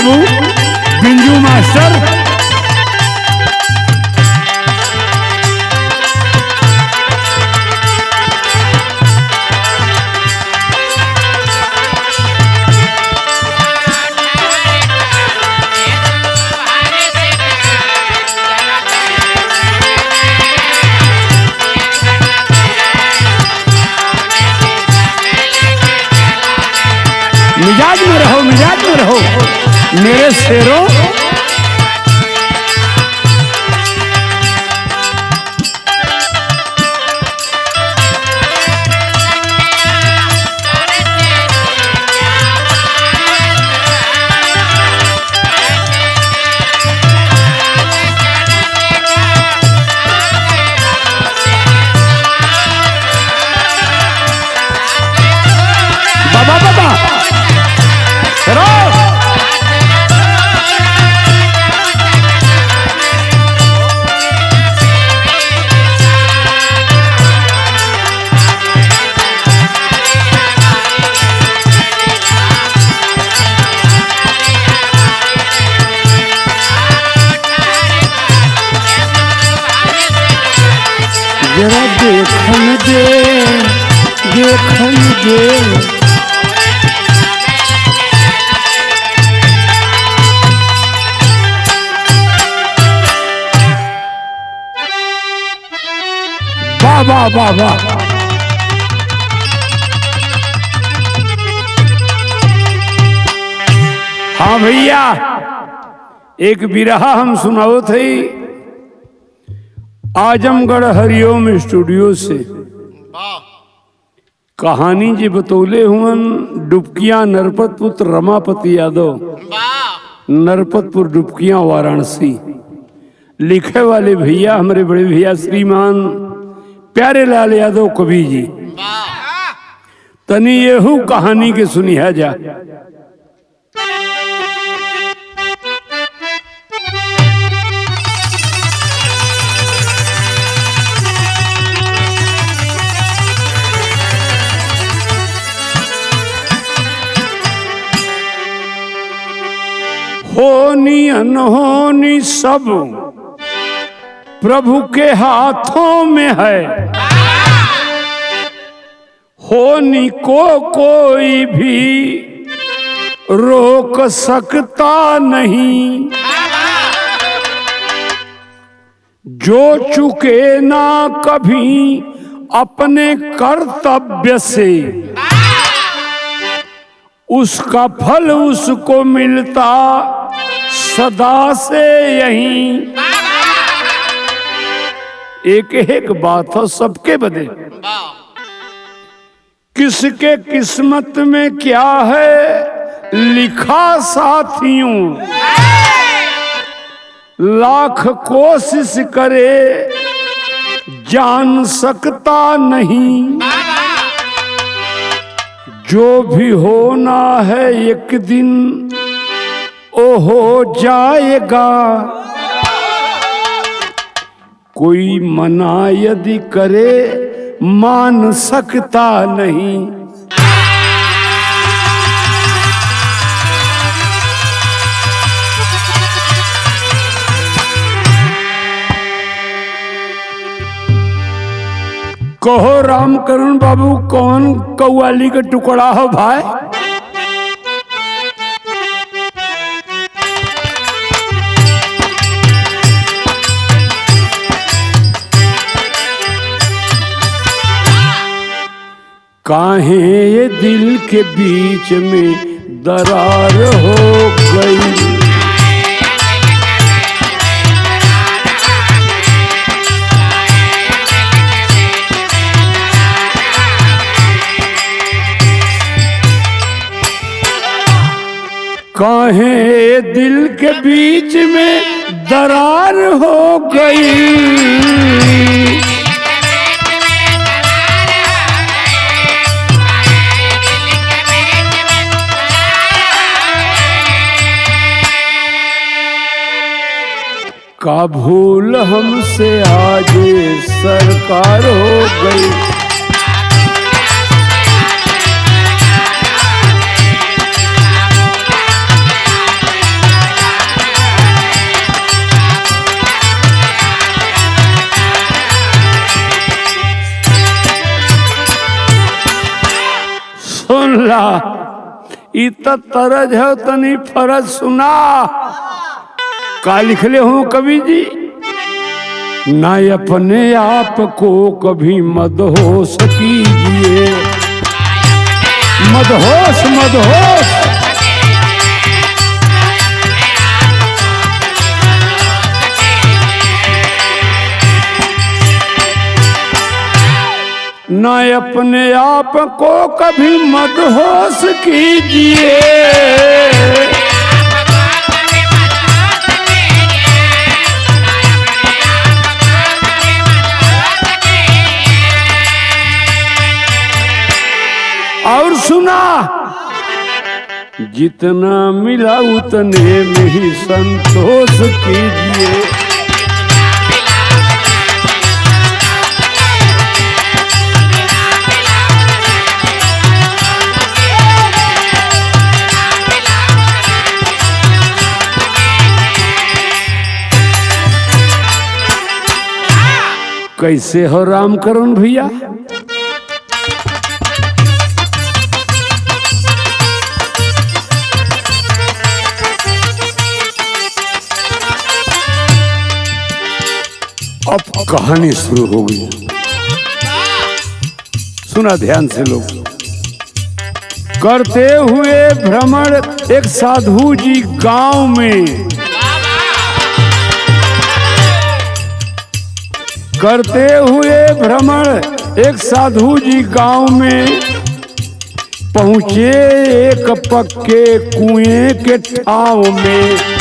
बाबू बिंजू मास्टर। मिजाज में रहो, मिजाज में रहो मेरे शेरों। बाबा बाबा जरा देखन दे, देखन दे। वाह वाह वाह वाह। हाँ भैया, एक बिरहा हम सुनाओ थे आजमगढ़ हरिओम स्टूडियो से। कहानी जी बतौले हुन डुबकियां नरपत पुत्र रमापति यादव, नरपतपुर डुबकियां वाराणसी। लिखे वाले भैया हमारे बड़े भैया श्रीमान प्यारे लाल यादव कवि जी। तनी येहू कहानी के सुनिया जा। होनी अनहोनी सब प्रभु के हाथों में है, होनी को कोई भी रोक सकता नहीं। जो चुके ना कभी अपने कर्तव्य से, उसका फल उसको मिलता सदा से यही। एक एक बात हो सबके बदे। किसके किस्मत में क्या है लिखा साथियों, लाख कोशिश करे जान सकता नहीं। जो भी होना है एक दिन ओ हो जाएगा, कोई मना यदि करे मान सकता नहीं। कहो रामकरण बाबू कौन कव्वाली का टुकड़ा हो भाई? काहे ये दिल के बीच में दरार हो गई, काहे दिल के बीच में दरार हो गई। का भूल हमसे आज सरकार हो गई। लिखला इत तरज है तनी फरज सुना। का लिखले हो कवि जी? ना अपने आप को कभी मदहोश कीजिए, मदहोश मदहोश। ना अपने आप को कभी मदहोश कीजिए, और सुना जितना मिला उतने में ही संतोष कीजिए। कैसे हो रामकरण भैया? अब कहानी शुरू हो गई, सुना ध्यान से लोग। करते हुए भ्रमण एक साधु जी गांव में, करते हुए भ्रमण एक साधु जी गांव में पहुंचे एक पक्के कुएं के ठाव में।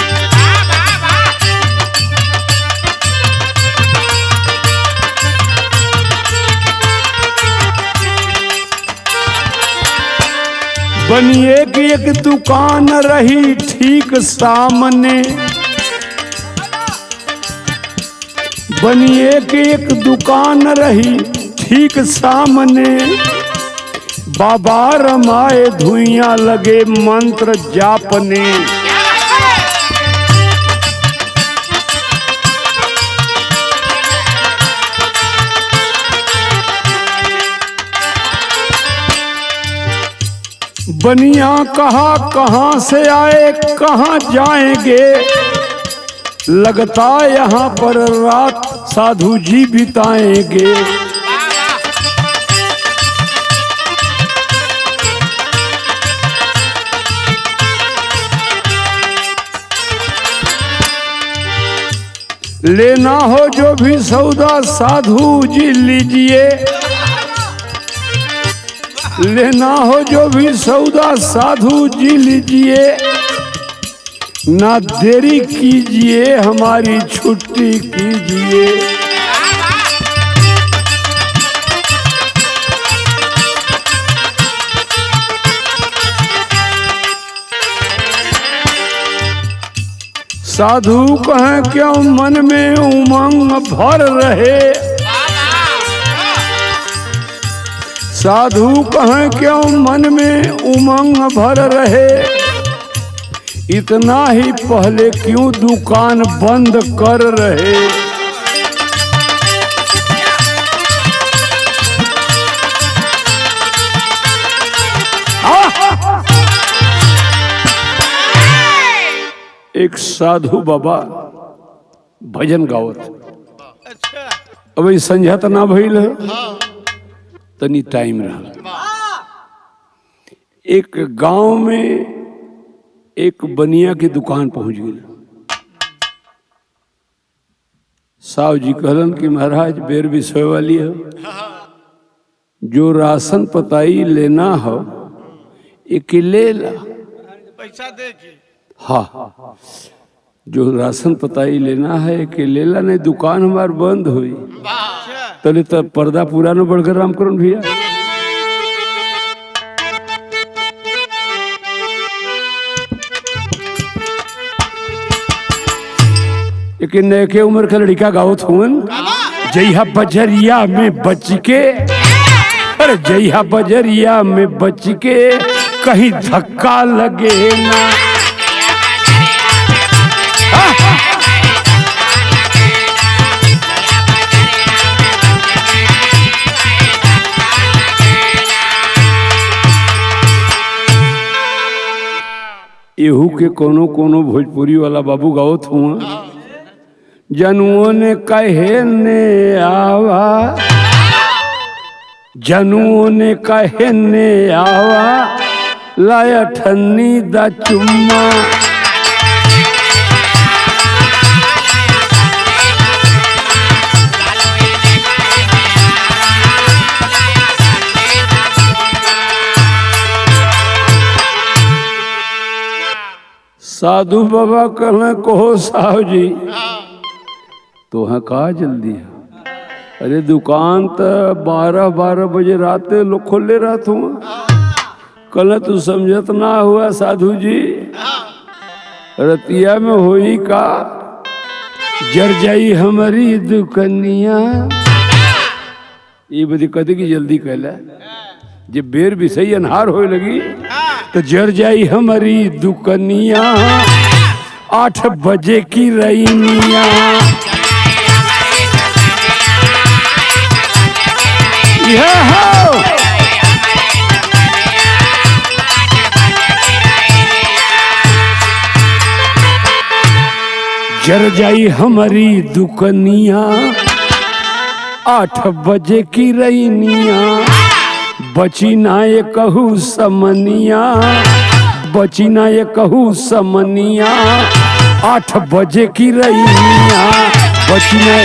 बनिए की एक दुकान रही ठीक सामने, बनिए की एक दुकान रही ठीक सामने। बाबा रमाए धुइयां लगे मंत्र जापने। बनिया कहा कहाँ से आए कहाँ जाएंगे, लगता यहाँ पर रात साधु जी बिताएंगे। लेना हो जो भी सौदा साधु जी लीजिए, लेना हो जो भी सौदा साधु जी लीजिए। ना देरी कीजिए हमारी छुट्टी कीजिए। साधु कहें क्यों मन में उमंग भर रहे, साधु कहें क्यों मन में उमंग भर रहे। इतना ही पहले क्यों दुकान बंद कर रहे। एक साधु बाबा भजन गावत। अब संझा तो ना भइल है, तनी टाइम रहा। एक गांव में एक बनिया की दुकान पहुंच गई। साहु जी कहलन कि महाराज बेर विषय वाली है, जो राशन पताई लेना हो एक ले ला, पैसा दे के। हाँ, जो राशन पताई लेना है एक ले ला, नहीं दुकान हमार बंद हुई। तले तब पर्दा पूरा न बढ़कर रामकरण भैया। एक नए उम्र का लड़का गावत हुन, जइहा बजरिया में बच के, अरे जइहा बजरिया में बच के कहीं धक्का लगे ना। के कोनो कोनो भोजपुरी वाला बाबू गावत हुआ। जनुओं ने कहे ने आवा, जनुओं ने कहे ने आवा, लाया ठन्नी दा चुम्मा। साधु बाबा कहना कहो साहब जी तो हाँ कहा जल्दी है। अरे दुकान तो 12 बजे रात लोग खोले रहत हुआ। कल तू समझत ना हुआ साधु जी, रतिया में होई का जर जाई हमारी दुकनिया। ये बदी कद की जल्दी कहला, जब बेर भी सही अनहार होए लगी तो जर जाई हमारी दुकनिया, 8 बजे की रईनिया। जर जाई हमारी दुकनिया, 8 बजे की रईनिया। बची ना ये कहू समनिया, बची ना ये कहू समनिया, 8 बजे की रईनिया। बची ना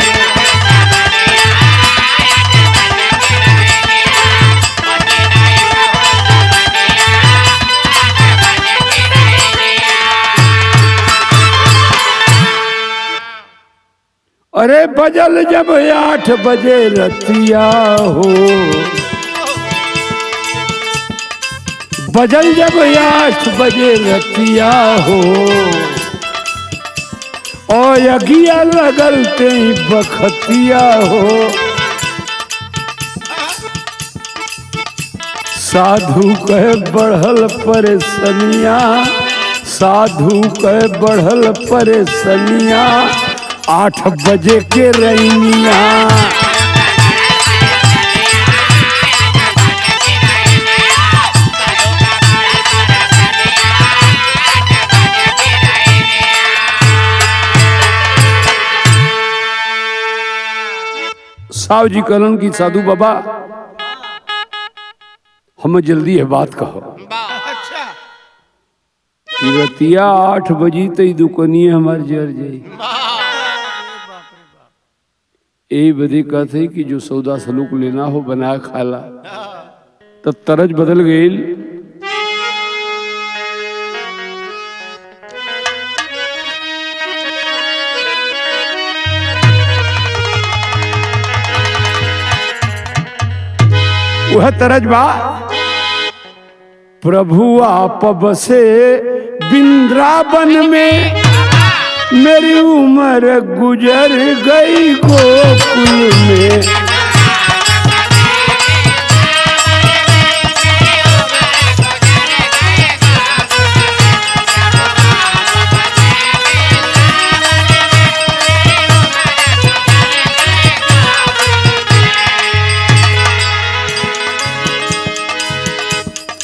अरे बजल जब 8 बजे रतिया हो, बजल जब 8 बजे रतिया हो, और यगिया लगलते ही बखतिया हो। साधु कहे बढ़ल परेशानिया, साधु कहे बढ़ल परेशानिया, 8 बजे के रईनिया। साहु जी कहलन की साधु बाबा हमें जल्दी है बात कहो। रतिया 8 बजी तो दुकानिए हमारे जर जाई। यही बदी कहते कि जो सौदा सलूक लेना हो बना खाला। तो तरज बदल गई। वह तरज बा प्रभु आप बसे वृंदावन में, मेरी उम्र गुजर गई गोकुल में।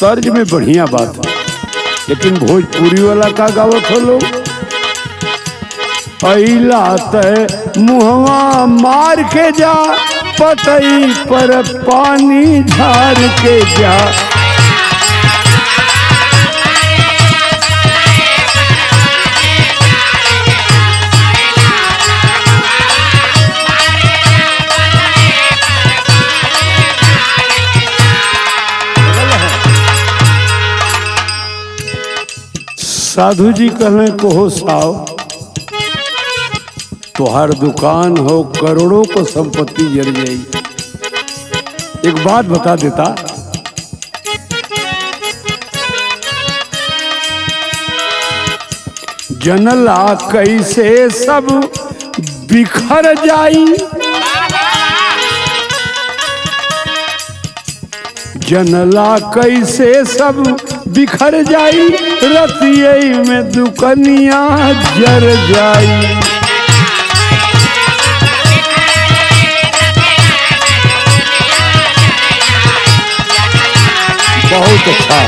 तर्ज में बढ़िया बात है, लेकिन भोजपुरी वाला का गावत हो लोग। अइला तय मुहवा मार के जा, पतई पर पानी झार के जा। साधु जी कहने को हो साव, तुहार दुकान हो करोड़ों को संपत्ति जर जाई। एक बात बता देता, जनला कैसे सब बिखर जाई, जनला कैसे सब बिखर जाई, रतिये में दुकनिया जर जाई। बहुत अच्छा।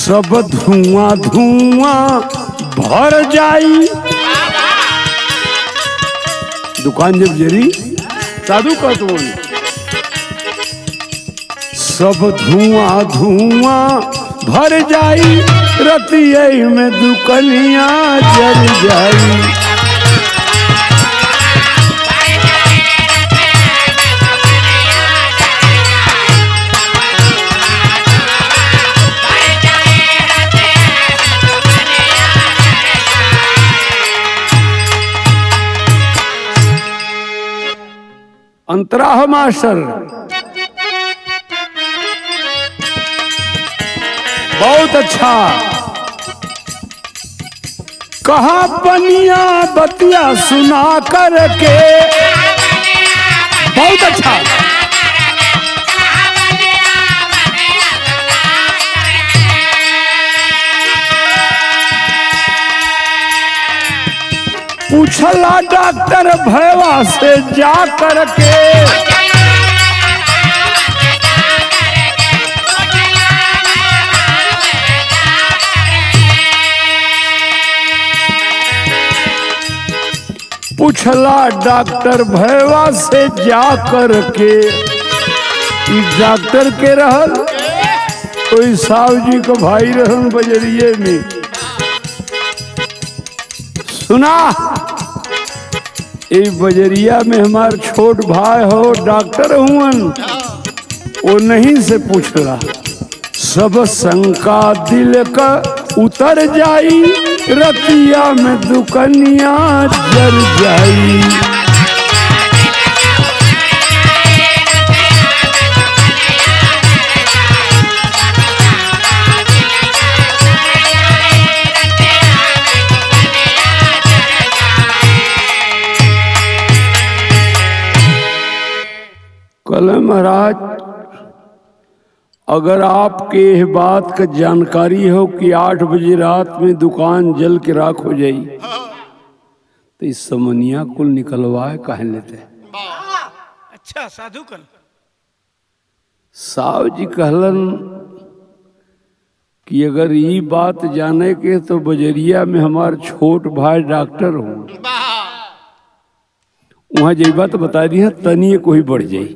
सब धुआं धुआं भर जाई। दुकान जब जरी साधु का तो सब धुआं धुआं भर जाई, रतिया में दुकनियां जल जाई। अंतराह मास्टर बहुत अच्छा। कहा बनिया बतिया सुना करके, बहुत अच्छा। पूछला डॉक्टर भैया से जा करके, पूछला डॉक्टर भैया से जा करके। डॉक्टर के रहल कोई साहब जी को भाई रहन बजरिए में। सुना ये बजरिया में हमार छोट भाई हो डॉक्टर हुअन, वो नहीं से पूछला। सब शंका दिल का उतर जाई, रतिया में दुकनिया जल जाई। कल महाराज अगर आपके इस बात का जानकारी हो कि 8 बजे रात में दुकान जल के राख हो जाई, तो इस समनिया कुल निकलवाए कह लेते। अच्छा साधु कल साहब जी कहलन कि अगर ये बात जाने के तो बजरिया में हमार छोट भाई डॉक्टर हो, वहां जई बात बता दी है, तनिए कोई बढ़ जाई।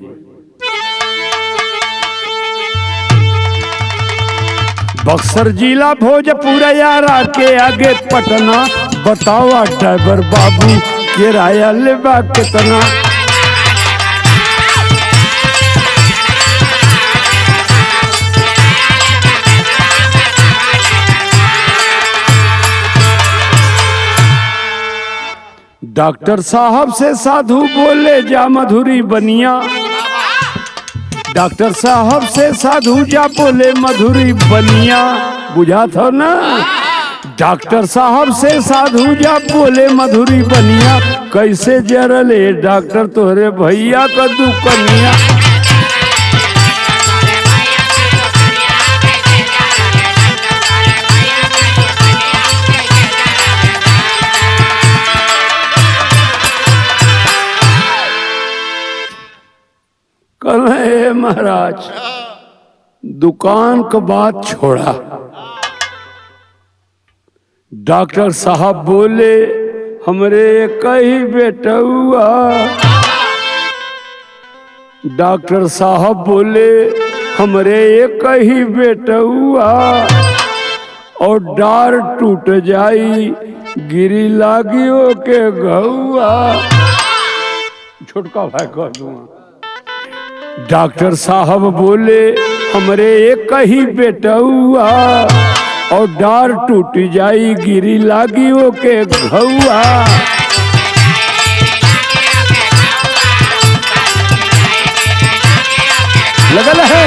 बक्सर जिला भोजपुर यारा के आगे पटना, बतावा ड्राइवर बाबू किराया लेबा कितना। डॉक्टर साहब से साधु बोले जा मधुरी बनिया। डॉक्टर साहब से साधु जा बोले मधुरी बनिया। बुझा था ना? डॉक्टर साहब से साधु जा बोले मधुरी बनिया। कैसे जरले डॉक्टर तोहरे भैया का दुकनिया। कहे महाराज दुकान का बात छोड़ा। डॉक्टर साहब बोले हमरे कहीं बेटा हुआ। डॉक्टर साहब बोले हमरे कहीं बेटा हुआ, और डार टूट जाई गिरी लागियो के गहुआ। छुटका भाई कर दूंगा। डॉक्टर साहब बोले हमरे एक ही बेटा हुआ, और डार टूट जाई गिरी लागी हो के घुआ। लगल है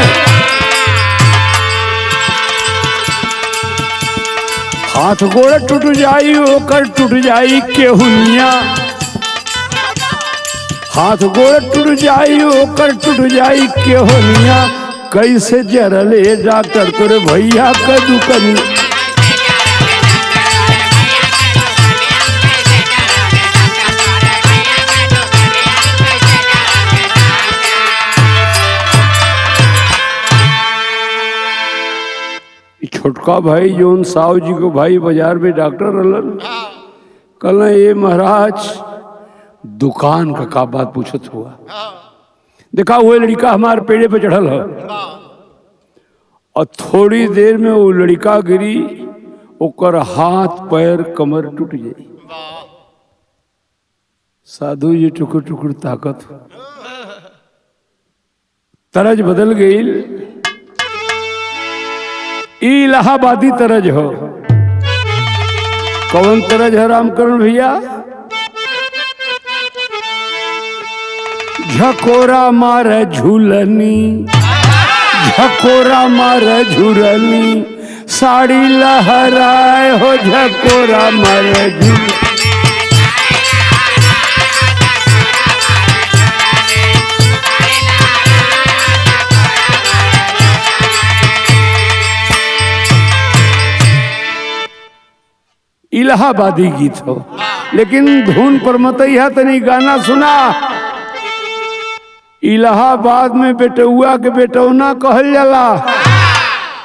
हाथ गोड़ टूट जाई होकर टूट जाई केहुनिया। हाथ गोड़ टूट जाई होकर टूट जाई केहुनिया। कैसे जरले डॉक्टर तोरे भैया का दुकनी। छोटका भाई जोन साहु जी को भाई बाजार में डॉक्टर रहलन, कल ये महाराज दुकान का बात पूछत हुआ। देखा वो लड़का हमारे पेड़े पे चढ़ल है और थोड़ी देर में वो लड़का गिरी, ओकर हाथ पैर कमर टूट जाई। साधु जी टुकुर टुकुर ताकत तरज बदल गई। इलाहाबादी तरज हो। कौन तरज है रामकरण भैया? झकोरा मारे झूलनी, झकोरा मारे झूलनी, साड़ी लहराए हो झकोरा मारे झूलनी। इलाहाबादी गीत हो, लेकिन धुन पर मत है तनी गाना सुना। इलाहाबाद में बेटुआ के बेटौना कहल जाला।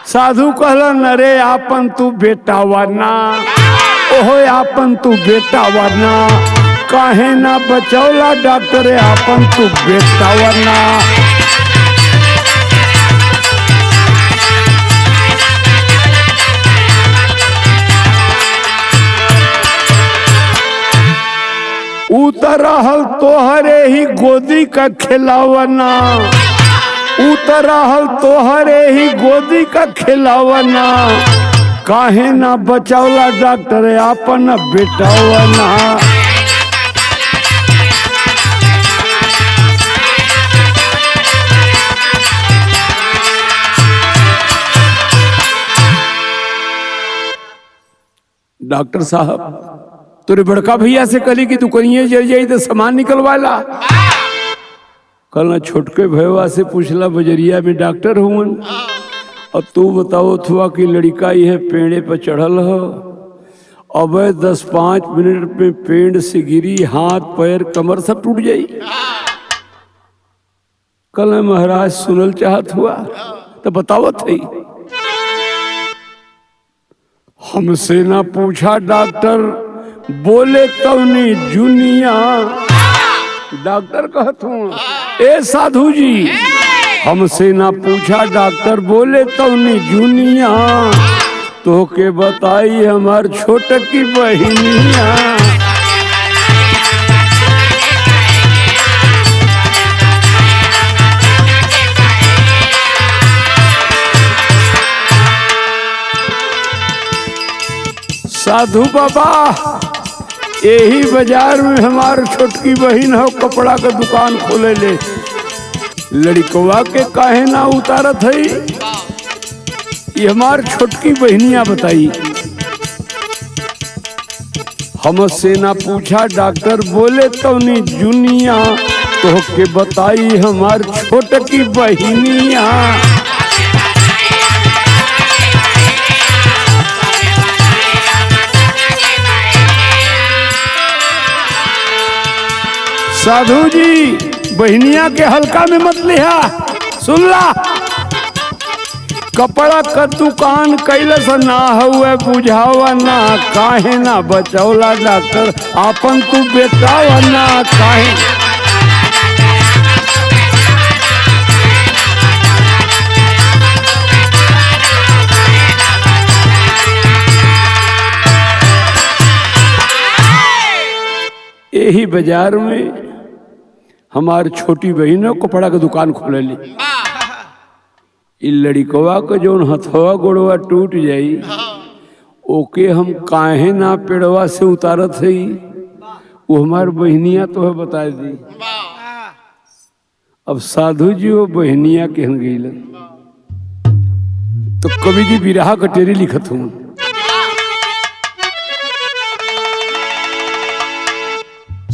साधु कहलन अरे आपन तू बेटा वरना, ओहो आपन तू बेटा वरना, काहे ना बचौला डॉक्टर आपन तू बेटा वरना। उतरहल तोहरे ही गोदी का खिलावना, उतरहल तोहरे ही गोदी का खिलावना, काहे ना बचावला डॉक्टर आपन बेटावना। डॉक्टर साहब तोरे बड़का भैया से कली कि तू कहीं जल जाई तो सामान निकलवाला। कल ना छोटके भैया से पूछला बजरिया में डॉक्टर हुवन, और तू बताओ थुआ कि लड़का यह पेड़े पर चढ़ल हो, अब 10-5 मिनट में पेड़ से गिरी, हाथ पैर कमर सब टूट जाई। कल महाराज सुनल चाहत हुआ तो बतावत है। हमसे ना पूछा डॉक्टर बोले तवनी जुनिया। डॉक्टर कहत हूँ ए साधु जी, हमसे ना पूछा डॉक्टर बोले तवनी जुनिया, तो के बताई हमार छोट की बहिनिया। साधु बाबा यही बाजार में हमार छोटकी बहन हो कपड़ा का दुकान खोले ले, लड़कवा के काहे ना उतारत है, ये हमार छोटकी बहनिया बताई। हमसे ना पूछा डॉक्टर बोले तो नहीं जुनिया, तो के बताई हमार छोटकी बहनिया। साधु जी बहनिया के हल्का में मत लिहा, सुन ला। कपड़ा का दुकान कैलस ना हुए बुझावा ना, काहे ना बचौला डॉक्टर आपन तू बेटावा ना, काहे। यही बाजार में हमार छोटी बहन कपड़ा का दुकान खोले ली। लड़कवा का जो हथवा गोड़वा टूट जाई, ओके हम काहे ना पेड़वा से उतारत है, वो हमार बहनिया तो है बता दी। अब साधु जी वो बहनिया के हम गई तो कवि जी बिरहा कटेरी लिखत हूँ।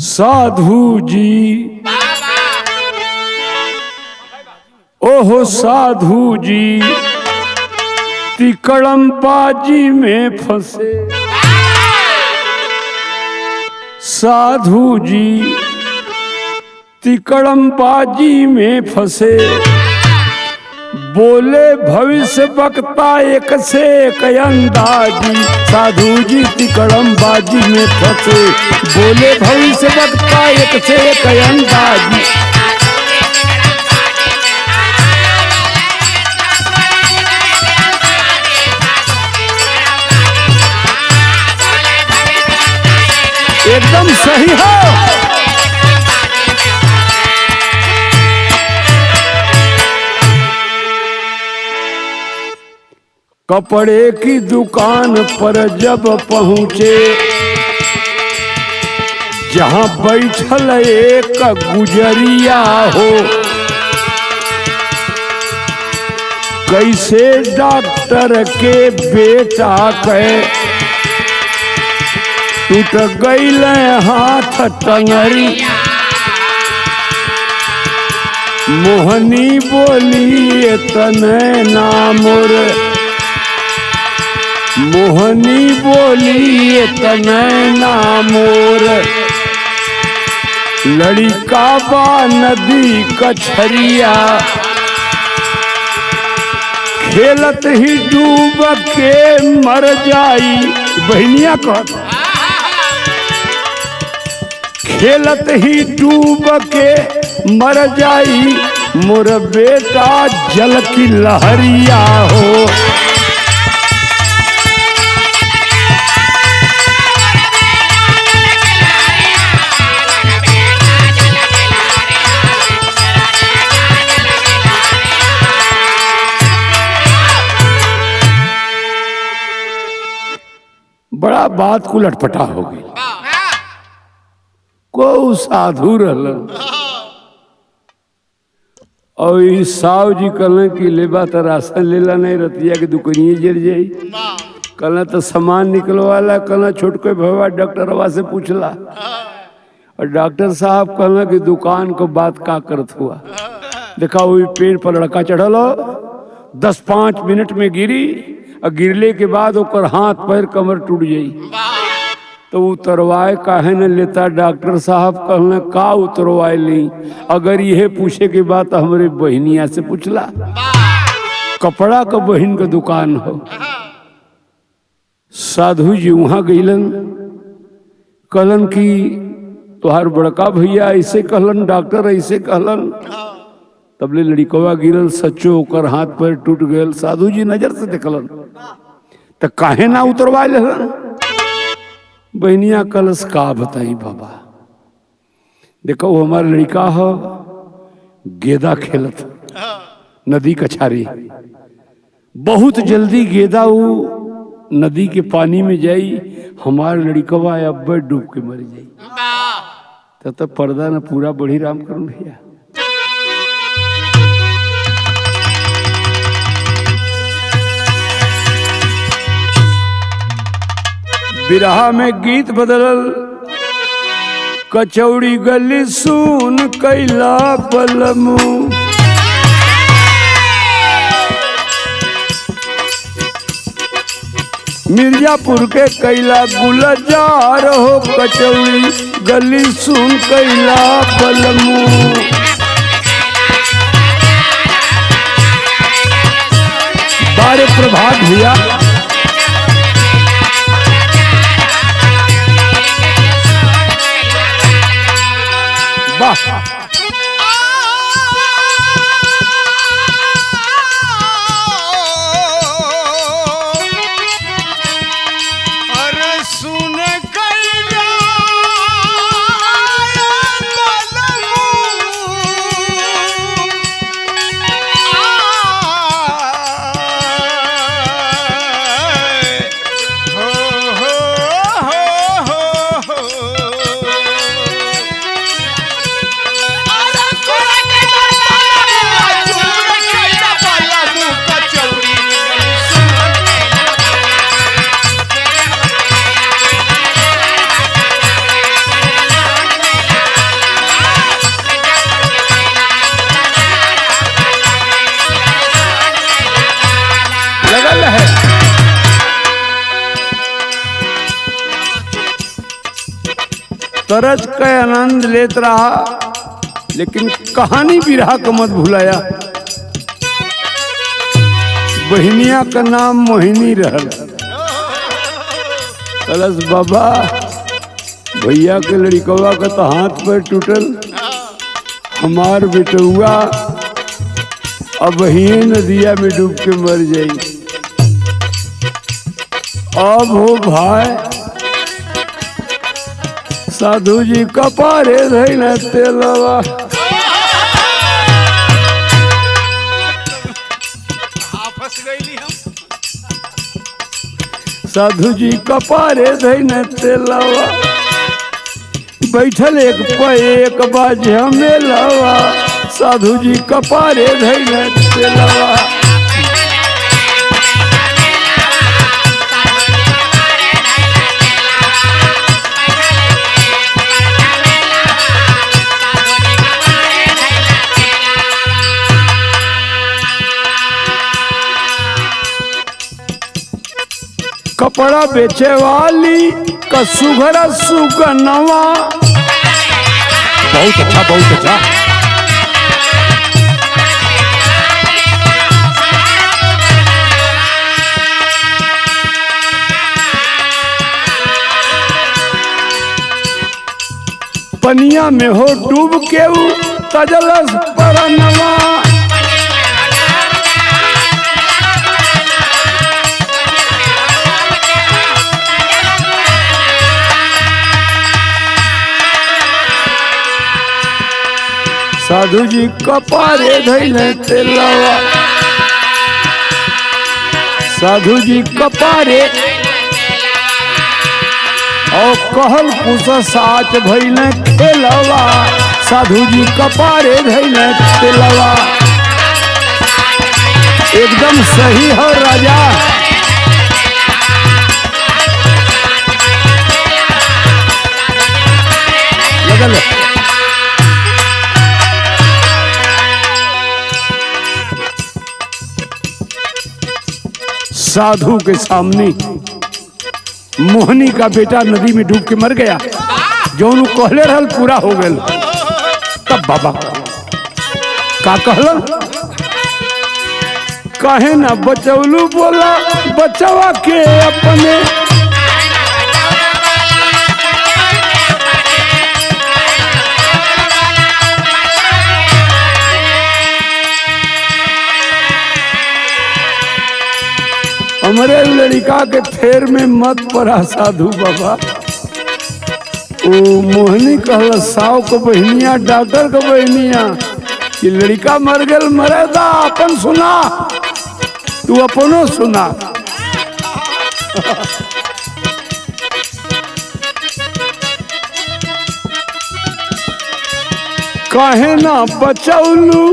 साधु जी ओहो साधु जी तिकड़म बाजी में फंसे, साधु जी तिकड़म बाजी में फंसे, बोले भविष्य वक्ता एक से एक अंदाजी, साधु जी तिकड़म बाजी में फंसे। बोले भविष्य वक्ता एक से एक अंदाजी, एकदम सही है। कपड़े की दुकान पर जब पहुंचे, जहां बैठल एक गुजरिया हो, कैसे डॉक्टर के बेटा के टूट गईल हाथ टंगरी। मोहनी बोली तने नामोर, मोहनी बोली तने नामोर, लड़का बा नदी कछरिया, खेलत ही डूब के मर जाई। बहनिया कहत खेलत ही डूब के मर जाई, मोर बेटा जल की लहरिया हो। बड़ा बात को लटपटा हो गई। को साधु रहल और साहु जी कहल कि लेबा तो राशन लेला नहीं, रतिया के दुकनिए जर जाई। कहला तो सामान निकलवाला, कहला छोटके भवा डॉक्टरवा से पूछला, और डॉक्टर साहब कहला कि दुकान को बात का करत हुआ। देखा वही पेड़ पर लड़का चढ़ल, 10-5 मिनट में गिरी, और गिरले के बाद ओकर हाथ पैर कमर टूट जाई। तो उतरवाए काहे न लेता? डॉक्टर साहब कहना का उतरवाए ली? अगर यह पूछे के बाद हमारे बहनिया से पूछला। कपड़ा का बहन का दुकान हो। साधु जी वहां गईलन, कहलन कि तुहार बड़का भैया ऐसे कहलन, डॉक्टर ऐसे कहलन। तबले लड़कवा गिरल, सच्चो ओकर हाथ पैर टूट गए। साधु जी नजर से देखलन, तो काहे ना उतरवा लेलन? बहनिया कलश का बताई बाबा, देखो वो हमारा लड़का हो, गेदा खेलत नदी कछारी, बहुत जल्दी गेदा वो नदी के पानी में जाई, हमारे लड़कवा अब डूब के मर जाई। तो पर्दा न पूरा बढ़ी राम करूं भैया। बिरहा में गीत बदलल, कचौड़ी गली सुन कैला बलमू, मिर्जापुर के कैला गुलजार हो, कचौड़ी गली सुन कैला बलमू। बारे प्रभात भैया, अरे सुन कैला तरज का आनंद लेत रहा, लेकिन कहानी बिरहा को मत भुलाया। बहनिया का नाम मोहिनी रहल। कलश बाबा भैया के लड़कवा का तो हाथ पैर टूटल, हमार बेटुआ अब ही नदिया में डूब के मर जाई। अब हो भाई साधु जी कपारे धैले तेलवा, साधु जी कपारे धैले तेलवा, बैठल एक पे एक बाजे मेलवा, साधु जी कपारे धैले तेलवा। कपड़ा बेचे वाली का सुघरा सुगनवा, बहुत अच्छा बहुत अच्छा। पनिया में हो डूब के तजलस परनवा, साधु जी कपारे धैले तेलवा, साधु जी कपारे और कहल कुछ साच भैले खेलवा, साधु जी कपारे धैले तेलवा। एकदम सही है राजा। लगल साधु के सामने मोहनी का बेटा नदी में डूब के मर गया, जो कहले रहल पूरा हो गया। तब बाबा का कहल, कहे ना बचौलू बोला बचवा के अपने, हमारे लड़का के फेर में मत पड़ा साधु बाबा। ओ मोहनी कहल साव को बहनिया डॉक्टर को बहनिया कि लड़का मर गल मरेदा, अपन सुना तू अपनो सुना। कहे ना बचौलू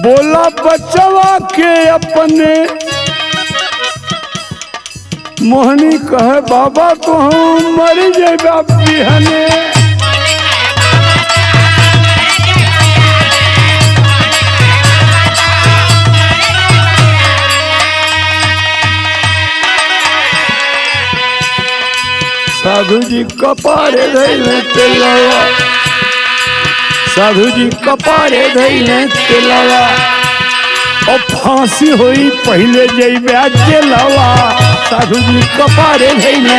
बोला बचवा के अपने, मोहनी कहे बाबा तो हम मर जाए बिहने, साधु जी कपारे धैले तेलवा, साधु जी कपारे धैले तेलवा। और फांसी हुई पहले जइबे जेलवा, साधु जी कपारे धैले।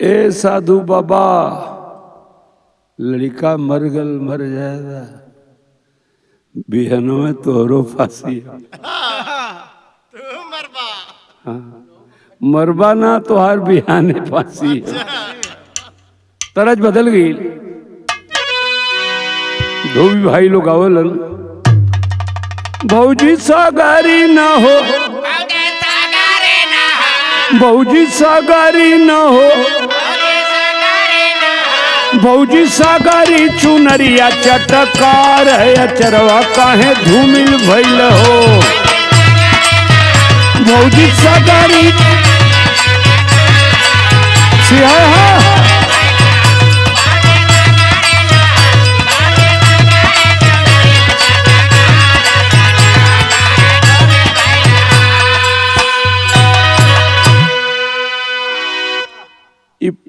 ए साधु बाबा लड़का मर गल मर जाएगा, बिहनों में तोहरो फांसी। मरबा ना तोहार बिहाने फांसी। तरज बदल गई। धोबी भाई लोग आवलन, भौजी सागारी ना हो, भौजी सागारी ना हो, भौजी सागारी चुनरिया चटकार है, अचरवा काहे धूमिल भइल हो। भौजी सागारी सिहा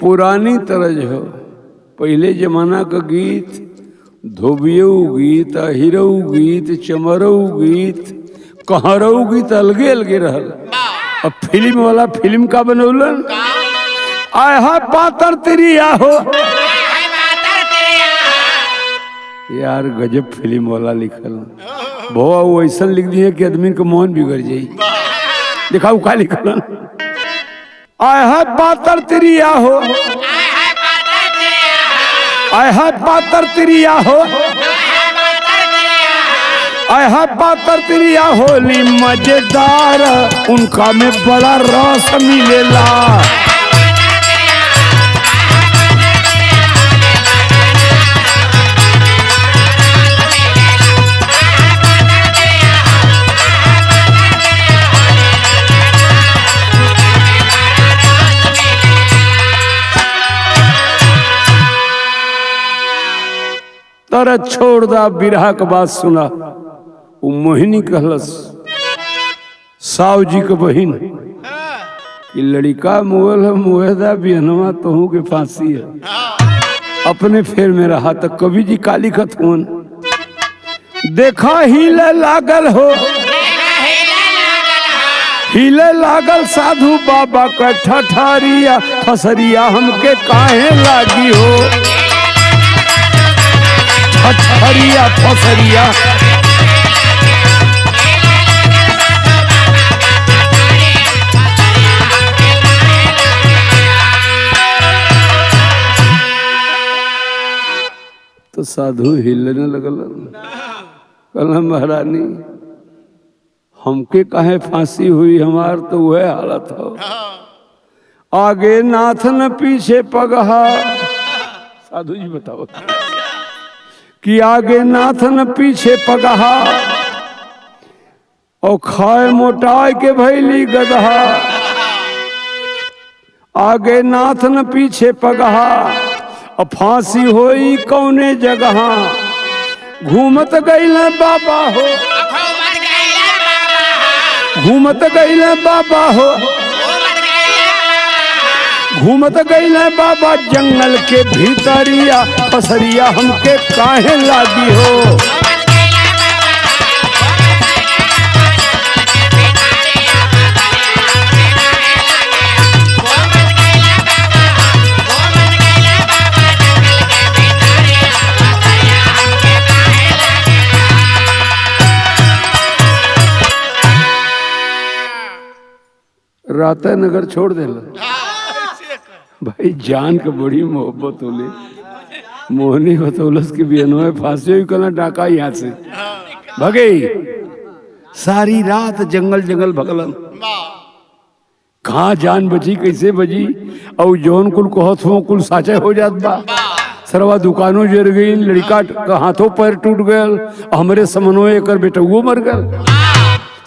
पुरानी तरज हो। पहले जमाना का गीत धोबियऊ गीत, अहिरऊ गीत, चमरऊ गीत, कहरऊ गीत अलगे अलगे रहल। अब फिल्म वाला फिल्म का बनौलन आय हा पातर तिरिया हो। यार गजब फिल्म वाला लिखल भवा वो ऐसा लिख दिए कि आदमी का मन बिगड़ जाई। दिखाऊ का लिखल आय हा पातर तिरिया हो, आय हा पातर तिरिया हो, आय हा पातर तिरिया होली मजेदार उनका में बड़ा रस मिलेला। तारा छोड़ दा बिरहा के बात सुना। वो मोहिनी कहलस साव जी के बहिन कि लड़का मुगल है मुएदा बिहनवा तहू के फांसी है। अपने फेर में रहा तो कवि जी काली खतवन देखा हिले लागल हो, हिले लागल साधु बाबा का ठठारिया फसरिया हमके काहे लागी हो। ठठरिया फसरिया तो साधु हिलने लगल। कहला महारानी हमके काहे फांसी हुई, हमार तो वह हालत हो। आगे नाथ न पीछे पगहा। साधु जी बताओ कि आगे नाथ न पीछे पगहा और खाए मोटाए के भैली गदहा। आगे नाथ न पीछे पगहा और फांसी होई कौने जगह। घूमत गईले बाबा हो, घूमत गईले बाबा हो, घूमत गईले बाबा जंगल के भीतरिया फसरिया हमके काहे लागी हो। राता नगर छोड़ देला भाई जान के बड़ी मोहब्बत होले। मोहनी बतौलस की बियनवा फांसी हुई कला डाका यहाँ से भगे। सारी रात जंगल जंगल भगलन कहाँ जान बची कैसे बची। और जौन कुल कहत हो कुल साचे हो जात बा। सरवा दुकानों जर गई, लड़का का हाथों पैर टूट गयल, हमरे समनो एकर बेटा वो मर गल।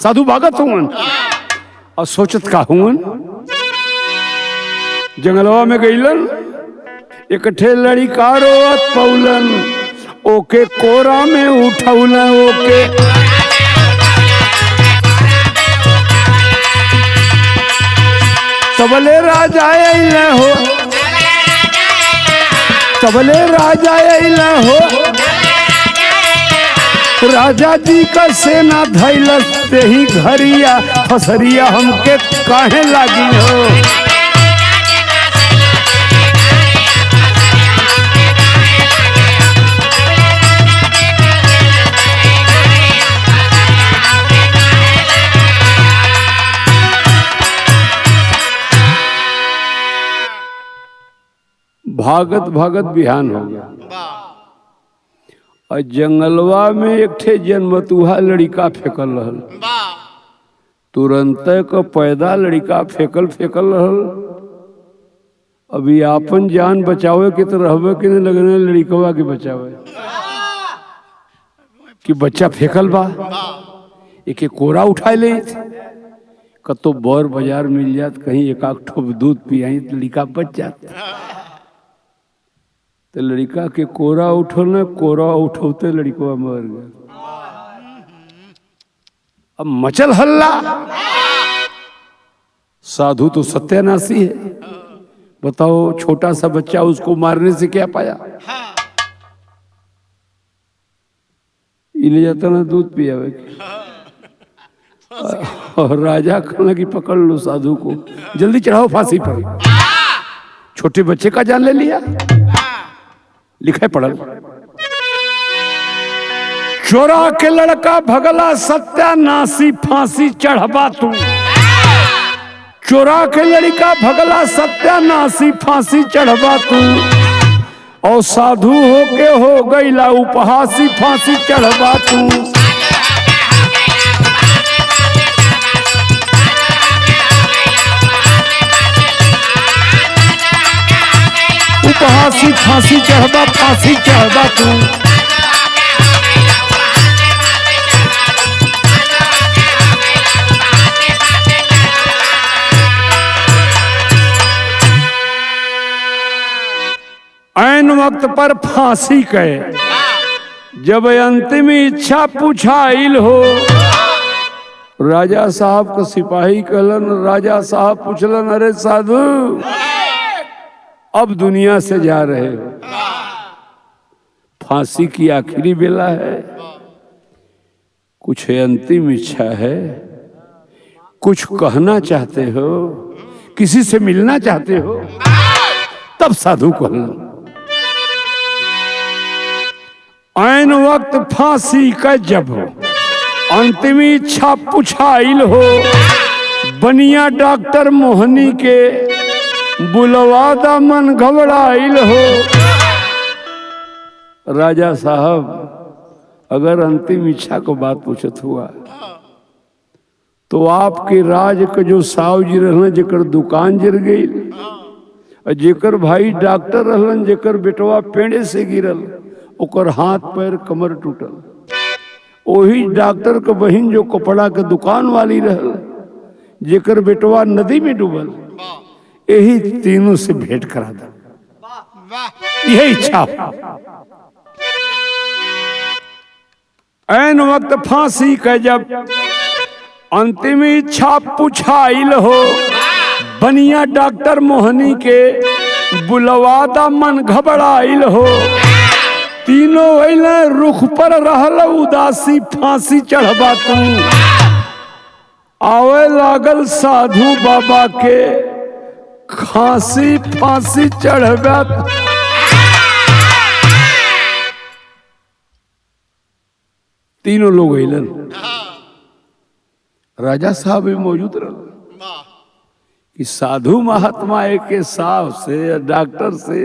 साधु भागत हुन और सोचत का हुन जंगलवा में गईलन। इकट्ठे लड़का रोत पौलन ओके कोरा में उठौलन ओके। तबले राजा अइले हो, तबले राजा अइले हो। राजा जी का सेना धैलस ते ही घरिया फसरिया हमके काहे लागी हो। भागत भागत बिहान हो गया और जंगलवा में एक ठे जन्मतुहा लड़का फेंकल रहल। तुरंत का पैदा लड़का फेंकल फेंकल रहल। अभी आपन जान बचावे के तो रहबे के नहीं लगने लड़कवा के बचावे कि बच्चा फेंकल बा एक कोरा उठाए ले कतो बर बाजार मिल जात कहीं एक आख ठोप दूध पियाई तो लड़का बच जात। तो लड़का के कोरा उठल न कोरा उठौते लड़कवा मर गया। अब मचल हल्ला। साधु तो सत्यानाशी है बताओ, छोटा सा बच्चा, उसको मारने से क्या पाया? ये ले जाता ना दूध पियावे के। और राजा कहना कि पकड़ लो साधु को, जल्दी चढ़ाओ फांसी पर। छोटे बच्चे का जान ले लिया। लिखा पढ़ल, चोरा के लड़का भगला सत्यानाशी, फांसी चढ़वा तू। चोरा के लड़का भगला सत्यानाशी, फांसी चढ़वा तू। और साधु होके हो गईला उपहासी, फांसी चढ़वा तू। उपहासी फांसी चढ़वा, फांसी चढ़वा तू। ऐन वक्त पर फांसी के जब अंतिम इच्छा पूछाइल हो, राजा साहब को सिपाही कहलन। राजा साहब पूछलन, अरे साधु, अब दुनिया से जा रहे हो, फांसी की आखिरी बेला है, कुछ अंतिम इच्छा है, कुछ कहना चाहते हो, किसी से मिलना चाहते हो? तब साधु कहलन, ऐन वक्त फांसी का जब अंतिम इच्छा पूछाइल हो, बनिया डॉक्टर मोहनी के बुलवादा मन घबराइल हो। राजा साहब, अगर अंतिम इच्छा को बात पूछत हुआ तो आपके राज के जो साव जी रहलन, जेकर दुकान जर गई, और जेकर भाई डॉक्टर रहलन, जेकर बेटवा पेड़े से गिरल, ओकर हाथ पैर कमर टूटल, वही डॉक्टर के बहिन जो कपड़ा के दुकान वाली रहल, जेकर बेटवा नदी में डूबल, यही तीनों से भेंट करा दे, यही इच्छा। ऐन वक्त फांसी का जब अंतिम इच्छा पूछाइल हो, बनिया डॉक्टर मोहनी के बुलवादा मन घबराइल हो। तीनों वैले रुख पर रहल उदासी, फांसी चढ़वा तू। आवे लागल साधु बाबा के खांसी, फांसी चढ़वा। तीनों लोग अइलन। राजा साहब भी मौजूद रहे कि साधु महात्मा के साहब से, डॉक्टर से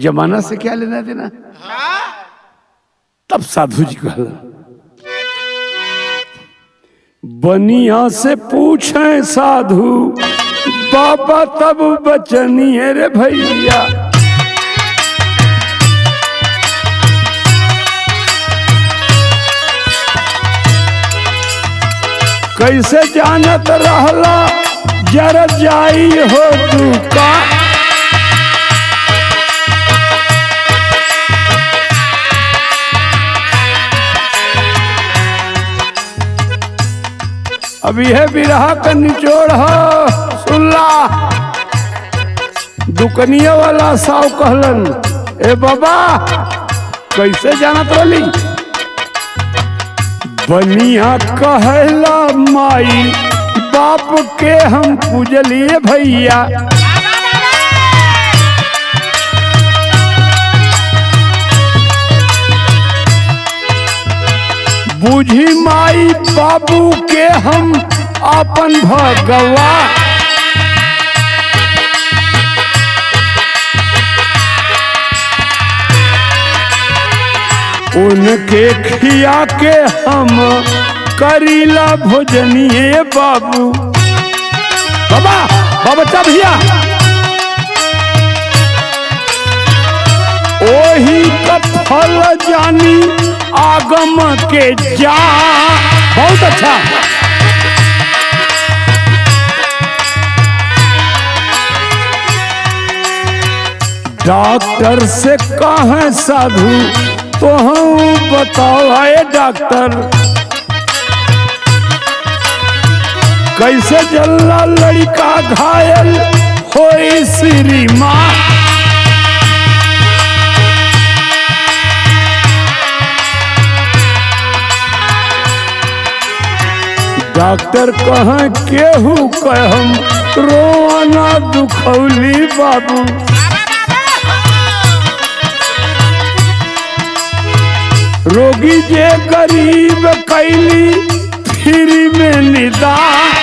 जमाना से क्या लेना देना। तब साधु जी कहला, बनिया से पूछे साधु बाबा तब बचनिए रे भैया। कैसे जानत रहला जरा जाई हो तू का। अब यह बिरहा का निचोड़ हो, सुनला। दुकनिया वाला साव कहलन, ए बाबा कैसे जानत रहली। बनिया कहला माई बाप के हम पूजलिए भैया। बूझी माई बाबू के हम अपन भगवा। उनके खिया के हम करीला भोजनिए बाबू। बाबा बाबा चा भैया, ओही का फल जानी आगम के जा। बहुत अच्छा। डॉक्टर से कहें साधु तो हम बताओ, आए डॉक्टर कैसे जल्ला लड़का घायल होई श्री माँ। डॉक्टर कहाँ केहू कहम रोना दुखौली बाबू। रोगी जे गरीब कैली फ्री में निदान।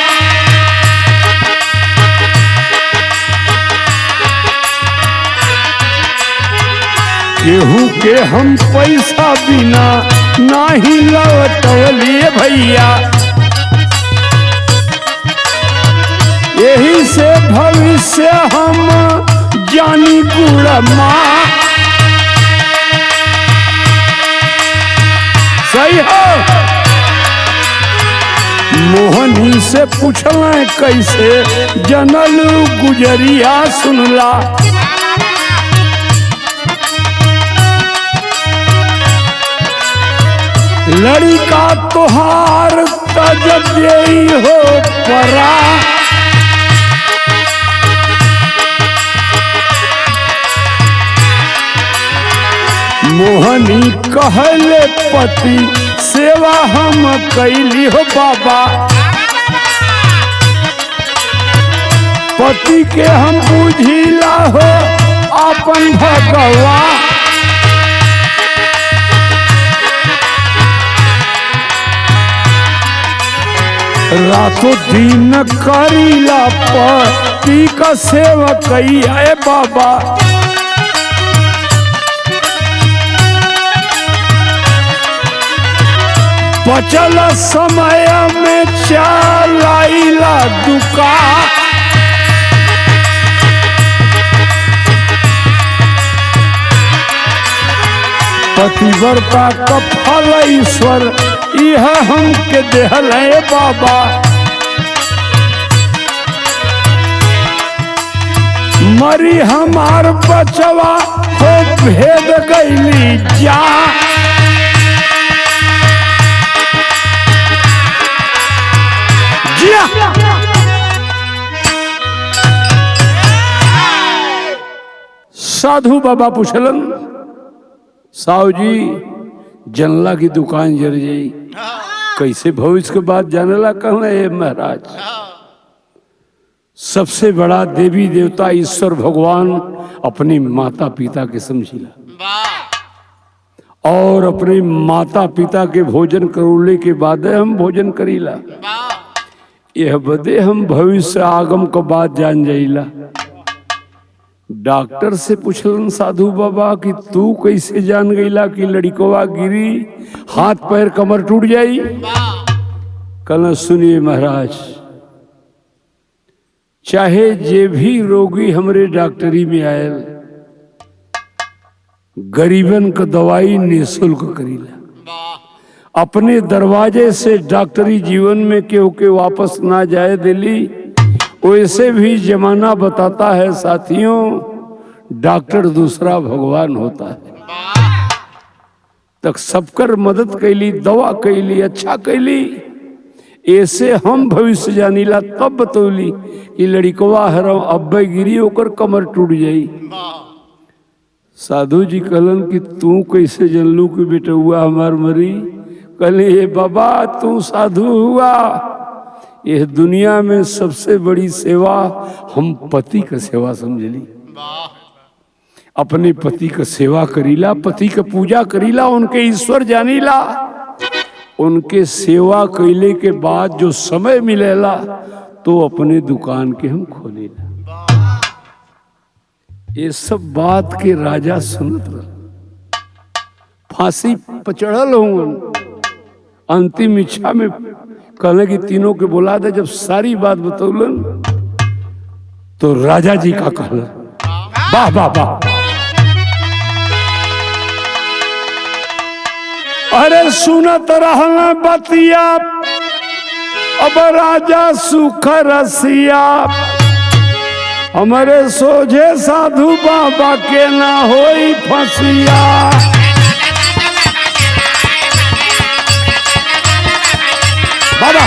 केहू के हम पैसा बिना नाही लौटवलिए भैया। यही से भविष्य हम जानी गुड़ माँ। सही हो। मोहनी से पूछल कैसे जनल गुजरिया सुनला। लड़का तोहार तजदेई हो परा। मोहनी कहले पति सेवा हम कैली हो बाबा। पति के हम बुझिला हो अपन भगवान। रातों दिन करीला पति का सेवा कैया बाबा। बचल समय में चलाइला दुकान। पतिव्रता का फल ईश्वर यह हमके देहल है बाबा। मरी हमार बचवा हो भेद गईली जा। साधु बाबा पूछलन साहु जी जनला की दुकान जर जाई कैसे भविष्य के बाद जानला कहना है महाराज। सबसे बड़ा देवी देवता ईश्वर भगवान अपने माता पिता के समझिला और अपने माता पिता के भोजन करौले के बाद हम भोजन करीला। यह बदे हम भविष्य आगम को बात जान जाइला। डॉक्टर से पूछलन साधु बाबा कि तू कैसे जान गईला कि लड़कवा गिरी हाथ पैर कमर टूट जाई। कल सुनिए महाराज, चाहे जे भी रोगी हमरे डॉक्टरी में आयल गरीबन का दवाई निःशुल्क करीला। अपने दरवाजे से डॉक्टरी जीवन में केहू के वापस ना जाए दिली। वैसे भी जमाना बताता है साथियों डॉक्टर दूसरा भगवान होता है। तक सबकर मदद कैली दवा कैली अच्छा कैली। ऐसे हम भविष्य जानीला तब बतौली कि लड़कवा हरम अब्बे गिरी होकर कमर टूट जाई। साधु जी कहलन कि तू कैसे जानलू कि बेटा हुआ हमार मरी। कहले हे बाबा तू साधु हुआ। यह दुनिया में सबसे बड़ी सेवा हम पति का सेवा समझली। अपने पति का सेवा करीला, पति का पूजा करीला, उनके ईश्वर जानीला। उनके सेवा कैले के बाद जो समय मिलेला तो अपने दुकान के हम खोलेला। ये सब बात के राजा सुनत रह फांसी पर चढ़ल हूँ। अंतिम इच्छा में कहले कि तीनों के बुला दे। जब सारी बात बतौलन तो राजा जी का कहला वाह वाह वाह। अरे सुनत रहना बतिया अब राजा सुख रसिया। हमारे सोझे साधु बाबा के ना होई फसिया। बाबा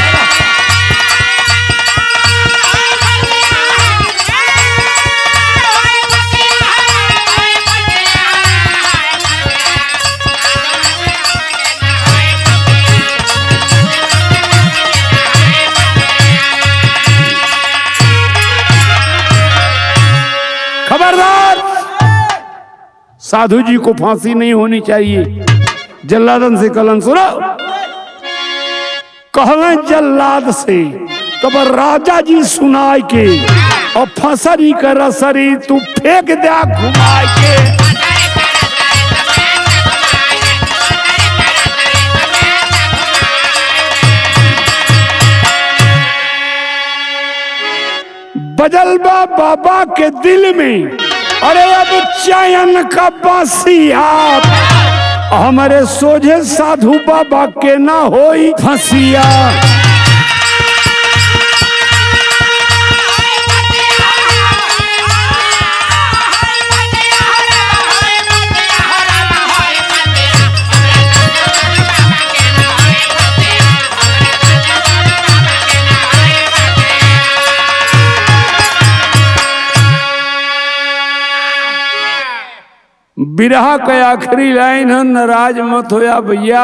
साधु जी को फांसी नहीं होनी चाहिए। जल्लादन से कलन सुनो, कहवे जल्लाद से तब राजा जी सुनाए के और फसरी कर रसरी तू फेंक दे घुमाए के। बजलबा बाबा के दिल में, अरे अब चयन का बासिया हमारे सोझे साधु बाबा के ना होई फंसिया। बिरहा का आखिरी लाइन है, नाराज मत होया भैया।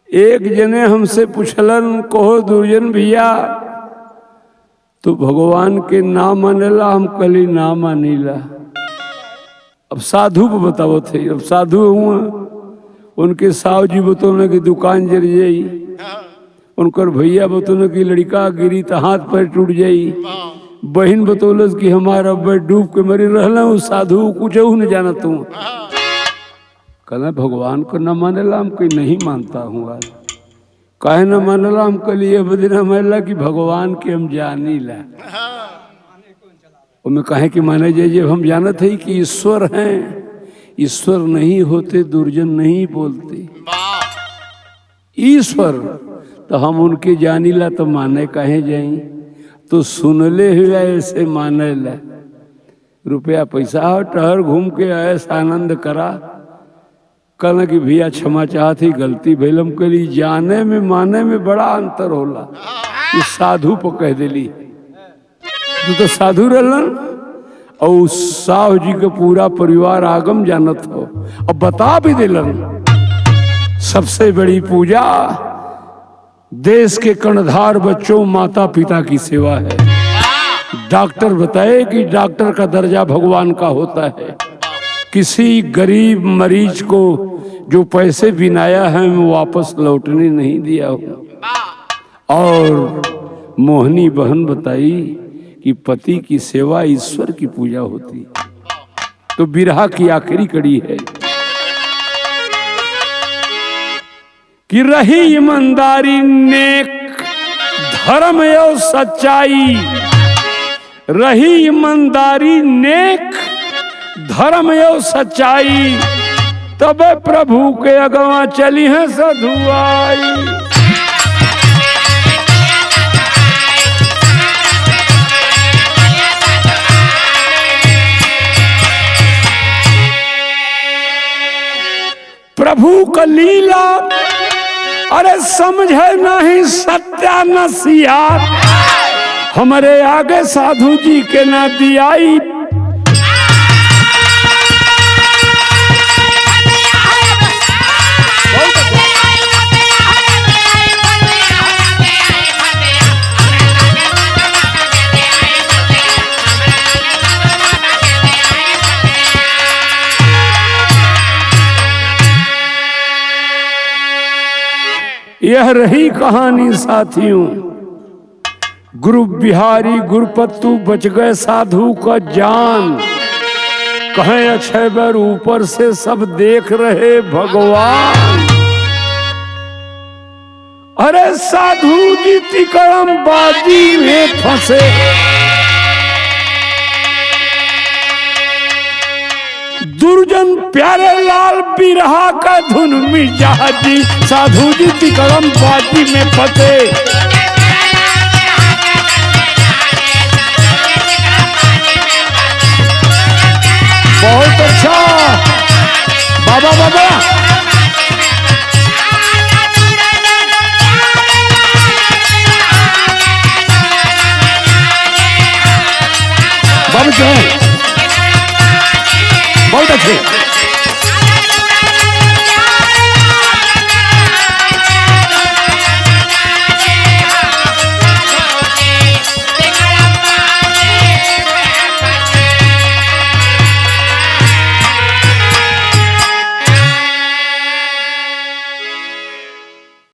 एक जने हमसे पूछलन, कहो दुर्जन भैया तो भगवान के नाम मानेला? हम कली ना मानीला। अब साधु को बताओ थे, अब साधु हुआ उनके साहु जी बतौने की दुकान जर जाई, उनकर भैया बतौने की लड़का गिरी तो हाथ पैर टूट जाई, बहन बतौलस कि हमारा अब्बा डूब के मरी रहला हूँ, साधु कुछ न जाना तू। कहना भगवान को न मानेला? हम कहीं नहीं मानता हूँ। आज काहे न मानेला? हम कल ये बदना मानेला कि भगवान के हम जानी ला। उनमें कहे कि माने जाए जब हम जानत है कि ईश्वर हैं, ईश्वर नहीं होते दुर्जन नहीं बोलते। ईश्वर तो हम उनके जानी ला तो माने कहे जाई, तो सुनले हुआ ऐसे माने ला। रुपया पैसा हो टहर घूम के ऐसा आनंद करा। कहना कि भैया क्षमा चाहती, गलती भैलम के लिए। जाने में माने में बड़ा अंतर होला। इस साधु पर कह दिली तो साधु रहलन और साहु जी के पूरा परिवार आगम जानत हो, अब बता भी दिलन सबसे बड़ी पूजा देश के कर्णधार बच्चों माता पिता की सेवा है। डॉक्टर बताए कि डॉक्टर का दर्जा भगवान का होता है। किसी गरीब मरीज को जो पैसे बिनाया है मैं वापस लौटने नहीं दिया हूं। और मोहनी बहन बताई कि पति की सेवा ईश्वर की पूजा होती। तो बिरहा की आखिरी कड़ी है कि रही ईमानदारी नेक धर्म एवं सच्चाई, रही ईमानदारी नेक धर्म एवं सच्चाई, तबे प्रभु के अगवा चली है सधुआई। प्रभु का लीला अरे समझे नहीं सत्यानसिया, हमारे आगे साधु जी के ना दियाई। यह रही कहानी साथियों। गुरु बिहारी गुरुपत्तु बच गए साधु का जान। कहें अक्षय बर ऊपर से सब देख रहे भगवान। अरे साधु जी तिकड़म बाजी में फंसे, दुर्जन प्यारे लाल बिरहा का धुन मिजाजी। साधु जी तिकड़म बाजी में फंसे। बहुत अच्छा बाबा बाबा।